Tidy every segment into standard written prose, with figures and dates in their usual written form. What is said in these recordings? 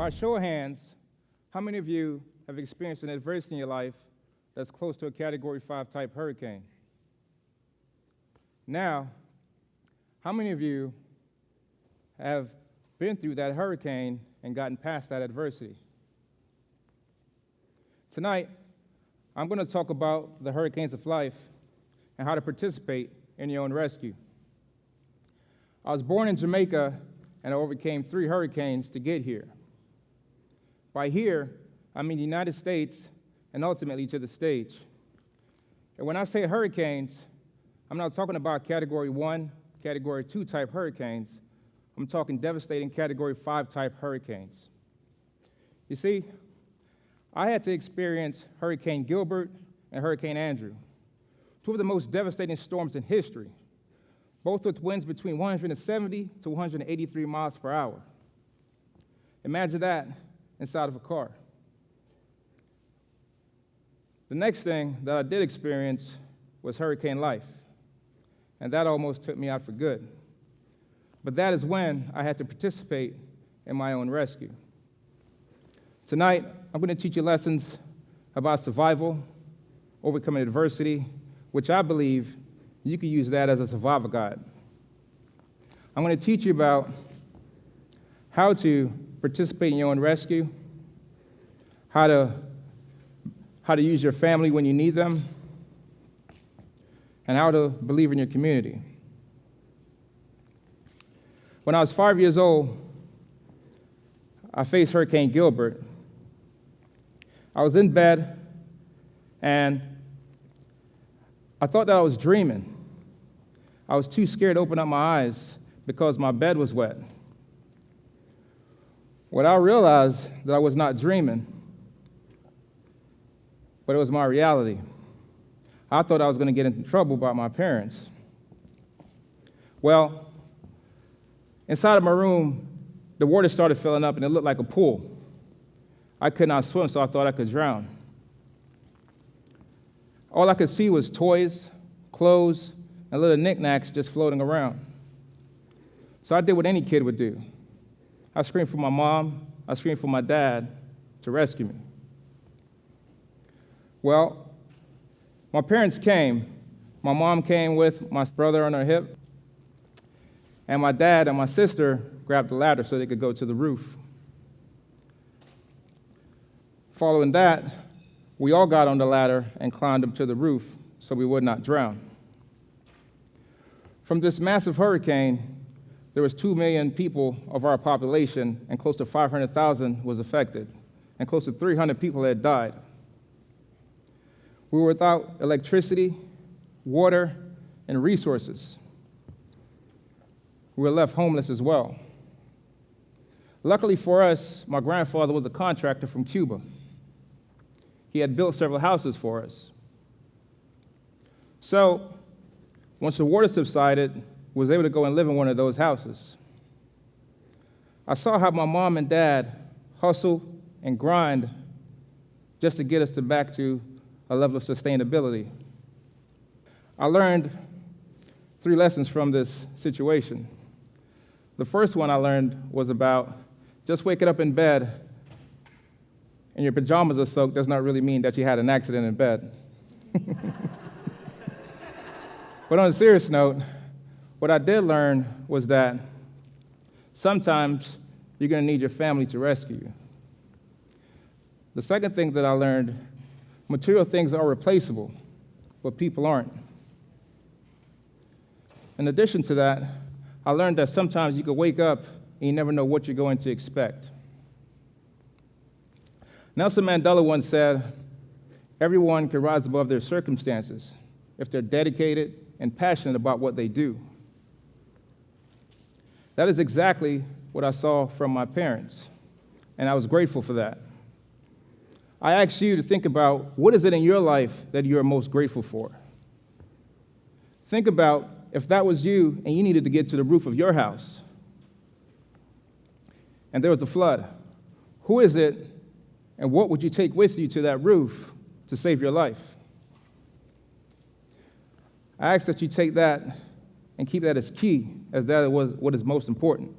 By a show of hands, how many of you have experienced an adversity in your life that's close to a Category 5 type hurricane? Now, how many of you have been through that hurricane and gotten past that adversity? Tonight, I'm going to talk about the hurricanes of life and how to participate in your own rescue. I was born in Jamaica and I overcame 3 hurricanes to get here. By here, I mean the United States and ultimately to the stage. And when I say hurricanes, I'm not talking about Category 1, Category 2 type hurricanes. I'm talking devastating Category 5 type hurricanes. You see, I had to experience Hurricane Gilbert and Hurricane Andrew, 2 of the most devastating storms in history, both with winds between 170 to 183 miles per hour. Imagine that inside of a car. The next thing that I did experience was hurricane life, and that almost took me out for good. But that is when I had to participate in my own rescue. Tonight, I'm going to teach you lessons about survival, overcoming adversity, which I believe you can use that as a survival guide. I'm going to teach you about how to participate in your own rescue, how to use your family when you need them, and how to believe in your community. When I was 5 years old, I faced Hurricane Gilbert. I was in bed, and I thought that I was dreaming. I was too scared to open up my eyes because my bed was wet. What I realized that I was not dreaming, but it was my reality. I thought I was going to get into trouble by my parents. Well, inside of my room, the water started filling up and it looked like a pool. I could not swim, so I thought I could drown. All I could see was toys, clothes, and little knickknacks just floating around. So I did what any kid would do. I screamed for my mom, I screamed for my dad to rescue me. Well, my parents came. My mom came with my brother on her hip, and my dad and my sister grabbed the ladder so they could go to the roof. Following that, we all got on the ladder and climbed up to the roof so we would not drown. From this massive hurricane, there was 2 million people of our population, and close to 500,000 was affected, and close to 300 people had died. We were without electricity, water, and resources. We were left homeless as well. Luckily for us, my grandfather was a contractor from Cuba. He had built several houses for us. So, once the water subsided, I was able to go and live in one of those houses. I saw how my mom and dad hustle and grind just to get us back to a level of sustainability. I learned 3 lessons from this situation. The first one I learned was about just waking up in bed and your pajamas are soaked does not really mean that you had an accident in bed. But on a serious note, what I did learn was that sometimes you're going to need your family to rescue you. The second thing that I learned, material things are replaceable, but people aren't. In addition to that, I learned that sometimes you can wake up and you never know what you're going to expect. Nelson Mandela once said, "Everyone can rise above their circumstances if they're dedicated and passionate about what they do." That is exactly what I saw from my parents, and I was grateful for that. I ask you to think about, what is it in your life that you are most grateful for? Think about if that was you and you needed to get to the roof of your house, and there was a flood. Who is it, and what would you take with you to that roof to save your life? I ask that you take that and keep that as key as that was what is most important.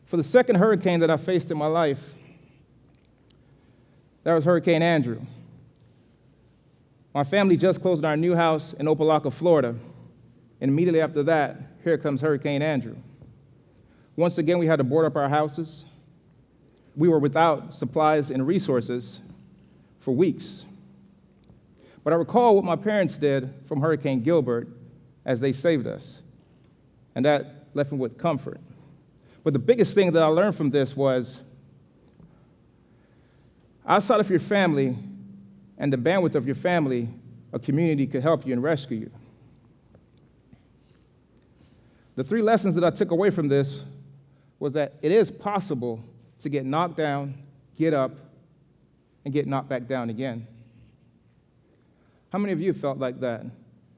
For the second hurricane that I faced in my life, that was Hurricane Andrew. My family just closed on our new house in Opelika, Florida, and immediately after that, here comes Hurricane Andrew. Once again, we had to board up our houses. We were without supplies and resources for weeks. But I recall what my parents did from Hurricane Gilbert as they saved us, and that left me with comfort. But the biggest thing that I learned from this was, outside of your family and the bandwidth of your family, a community could help you and rescue you. The three lessons that I took away from this was that it is possible to get knocked down, get up, and get knocked back down again. How many of you felt like that?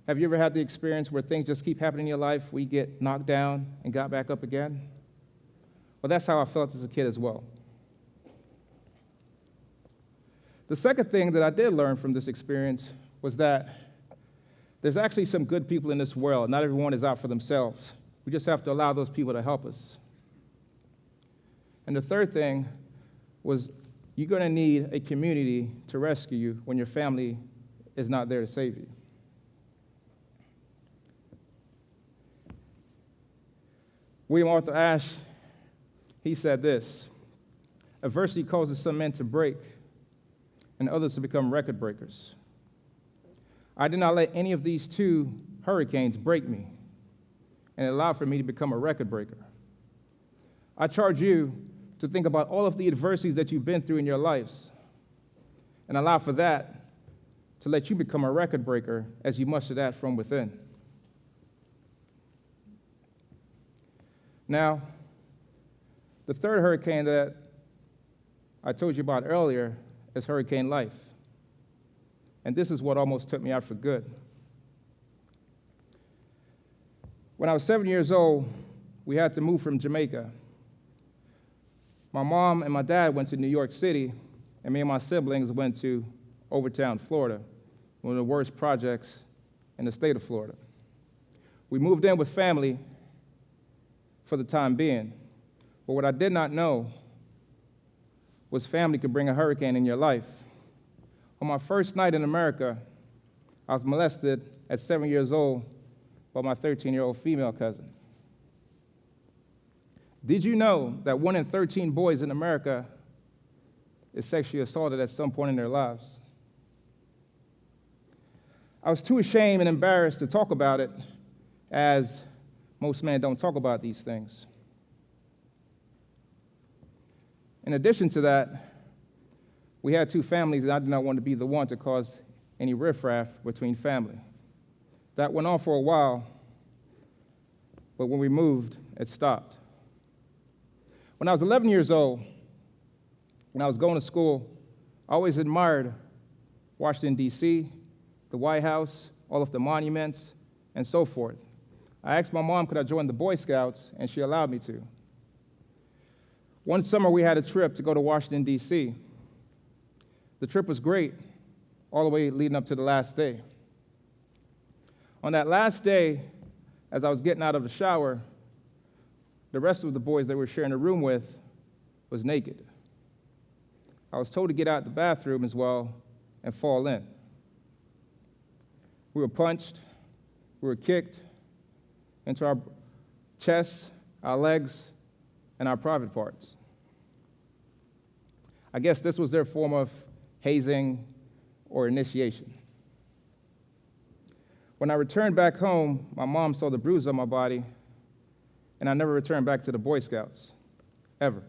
Have you ever had the experience where things just keep happening in your life, where you get knocked down and got back up again? Well, that's how I felt as a kid as well. The second thing that I did learn from this experience was that there's actually some good people in this world. Not everyone is out for themselves. We just have to allow those people to help us. And the third thing was you're going to need a community to rescue you when your family is not there to save you. William Arthur Ashe, he said this: adversity causes some men to break and others to become record breakers. I did not let any of these two hurricanes break me, and it allowed for me to become a record breaker. I charge you to think about all of the adversities that you've been through in your lives and allow for that to let you become a record breaker as you muster that from within. Now, the third hurricane that I told you about earlier is Hurricane Life. And this is what almost took me out for good. When I was 7 years old, we had to move from Jamaica. My mom and my dad went to New York City, and me and my siblings went to Overtown, Florida, one of the worst projects in the state of Florida. We moved in with family for the time being, but what I did not know was family could bring a hurricane in your life. On my first night in America, I was molested at 7 years old by my 13-year-old female cousin. Did you know that 1 in 13 boys in America is sexually assaulted at some point in their lives? I was too ashamed and embarrassed to talk about it, as most men don't talk about these things. In addition to that, we had two families, and I did not want to be the one to cause any riffraff between family. That went on for a while, but when we moved, it stopped. When I was 11 years old, when I was going to school, I always admired Washington, D.C., the White House, all of the monuments, and so forth. I asked my mom, could I join the Boy Scouts, and she allowed me to. One summer, we had a trip to go to Washington, D.C. The trip was great, all the way leading up to the last day. On that last day, as I was getting out of the shower, the rest of the boys that we were sharing a room with was naked. I was told to get out the bathroom as well and fall in. We were punched, we were kicked into our chests, our legs, and our private parts. I guess this was their form of hazing or initiation. When I returned back home, my mom saw the bruise on my body, and I never returned back to the Boy Scouts, ever.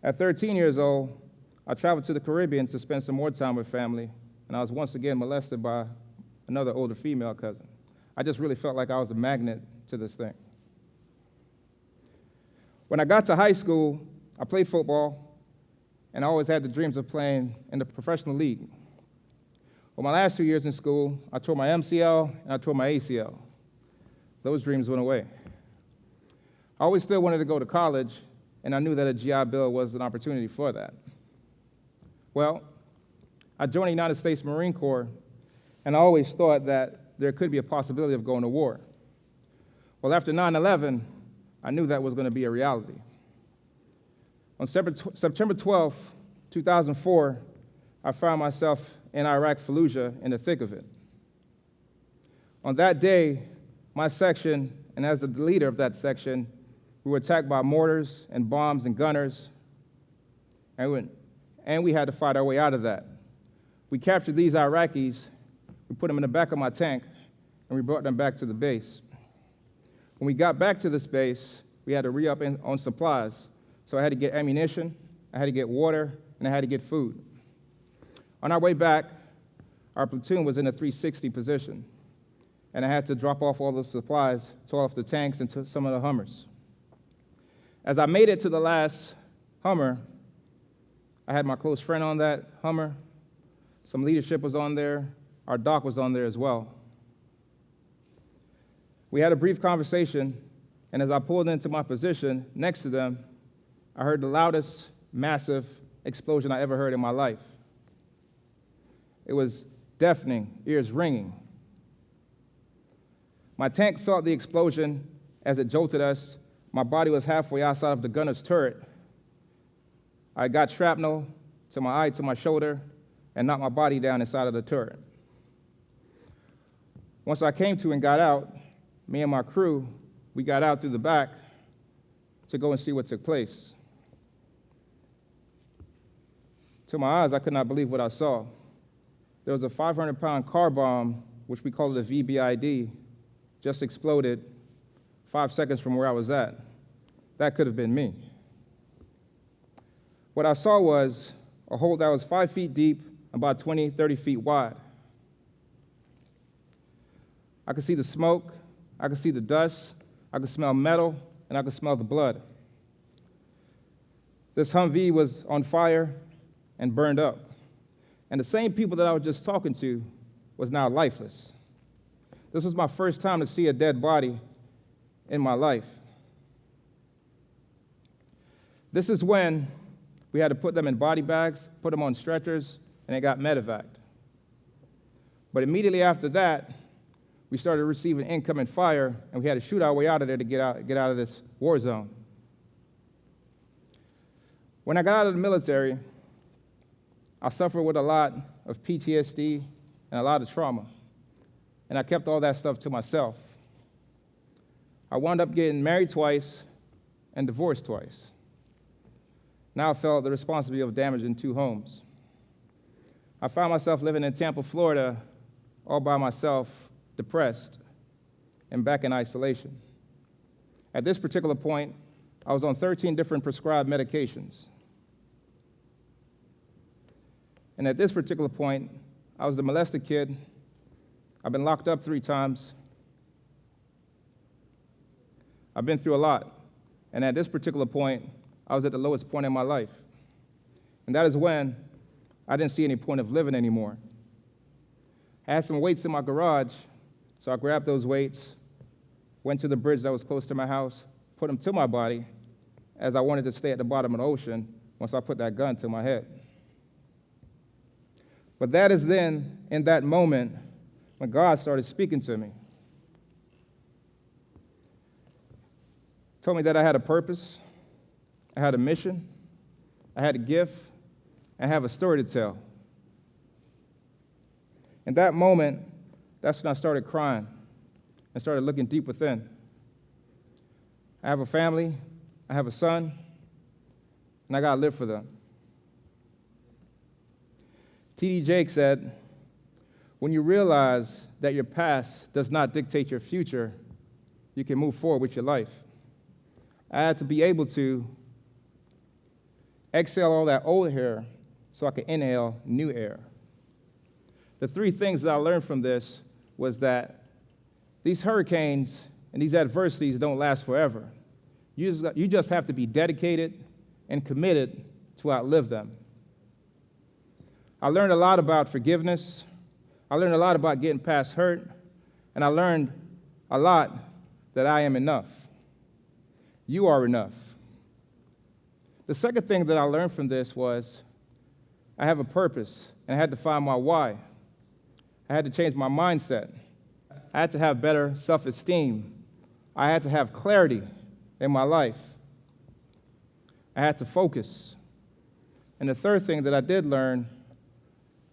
At 13 years old, I traveled to the Caribbean to spend some more time with family, and I was once again molested by another older female cousin. I just really felt like I was a magnet to this thing. When I got to high school, I played football, and I always had the dreams of playing in the professional league. Well, my last 2 years in school, I tore my MCL and I tore my ACL. Those dreams went away. I always still wanted to go to college, and I knew that a GI Bill was an opportunity for that. Well, I joined the United States Marine Corps, and I always thought that there could be a possibility of going to war. Well, after 9/11, I knew that was going to be a reality. On September 12th, 2004, I found myself in Iraq, Fallujah, in the thick of it. On that day, my section, and as the leader of that section, we were attacked by mortars and bombs and gunners, and we had to fight our way out of that. We captured these Iraqis, we put them in the back of my tank, and we brought them back to the base. When we got back to this base, we had to re-up on supplies. So I had to get ammunition, I had to get water, and I had to get food. On our way back, our platoon was in a 360 position, and I had to drop off all the supplies, to off the tanks and to some of the Hummers. As I made it to the last Hummer, I had my close friend on that Hummer, some leadership was on there, our doc was on there as well. We had a brief conversation, and as I pulled into my position next to them, I heard the loudest, massive explosion I ever heard in my life. It was deafening, ears ringing. My tank felt the explosion as it jolted us. My body was halfway outside of the gunner's turret. I got shrapnel to my eye, to my shoulder, and knocked my body down inside of the turret. Once I came to and got out, me and my crew, we got out through the back to go and see what took place. To my eyes, I could not believe what I saw. There was a 500-pound car bomb, which we call it a VBID, just exploded 5 seconds from where I was at. That could have been me. What I saw was a hole that was 5 feet deep, about 20, 30 feet wide. I could see the smoke, I could see the dust, I could smell metal, and I could smell the blood. This Humvee was on fire and burned up. And the same people that I was just talking to was now lifeless. This was my first time to see a dead body in my life. This is when we had to put them in body bags, put them on stretchers, and they got medevaced. But immediately after that, we started receiving incoming fire, and we had to shoot our way out of there to get out of this war zone. When I got out of the military, I suffered with a lot of PTSD and a lot of trauma, and I kept all that stuff to myself. I wound up getting married twice and divorced twice. Now I felt the responsibility of damaging 2 homes. I found myself living in Tampa, Florida, all by myself, depressed, and back in isolation. At this particular point, I was on 13 different prescribed medications. And at this particular point, I was a molested kid. I've been locked up 3 times. I've been through a lot. And at this particular point, I was at the lowest point in my life. And that is when I didn't see any point of living anymore. I had some weights in my garage, so I grabbed those weights, went to the bridge that was close to my house, put them to my body, as I wanted to stay at the bottom of the ocean once I put that gun to my head. But that is then, in that moment, when God started speaking to me. Told me that I had a purpose, I had a mission, I had a gift, I have a story to tell. In that moment, that's when I started crying and started looking deep within. I have a family, I have a son, and I gotta live for them. T.D. Jakes said, when you realize that your past does not dictate your future, you can move forward with your life. I had to be able to exhale all that old air so I could inhale new air. The 3 things that I learned from this was that these hurricanes and these adversities don't last forever. You just have to be dedicated and committed to outlive them. I learned a lot about forgiveness. I learned a lot about getting past hurt. And I learned a lot that I am enough. You are enough. The second thing that I learned from this was I have a purpose, and I had to find my why. I had to change my mindset. I had to have better self-esteem. I had to have clarity in my life. I had to focus. And the third thing that I did learn,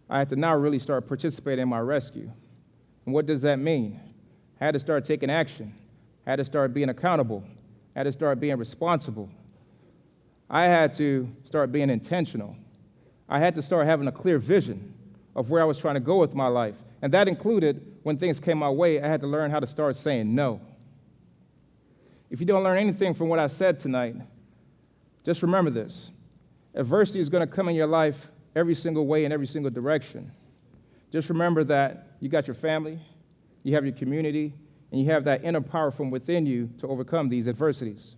I had to now really start participating in my rescue. And what does that mean? I had to start taking action. I had to start being accountable. I had to start being responsible. I had to start being intentional. I had to start having a clear vision of where I was trying to go with my life. And that included, when things came my way, I had to learn how to start saying no. If you don't learn anything from what I said tonight, just remember this. Adversity is going to come in your life every single way in every single direction. Just remember that you got your family, you have your community, and you have that inner power from within you to overcome these adversities.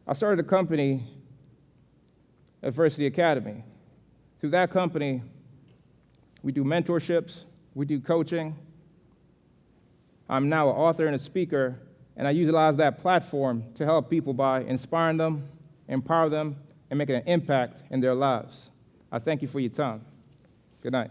I started a company, Adversity Academy. Through that company, we do mentorships, we do coaching. I'm now an author and a speaker, and I utilize that platform to help people by inspiring them, empower them, and making an impact in their lives. I thank you for your time. Good night.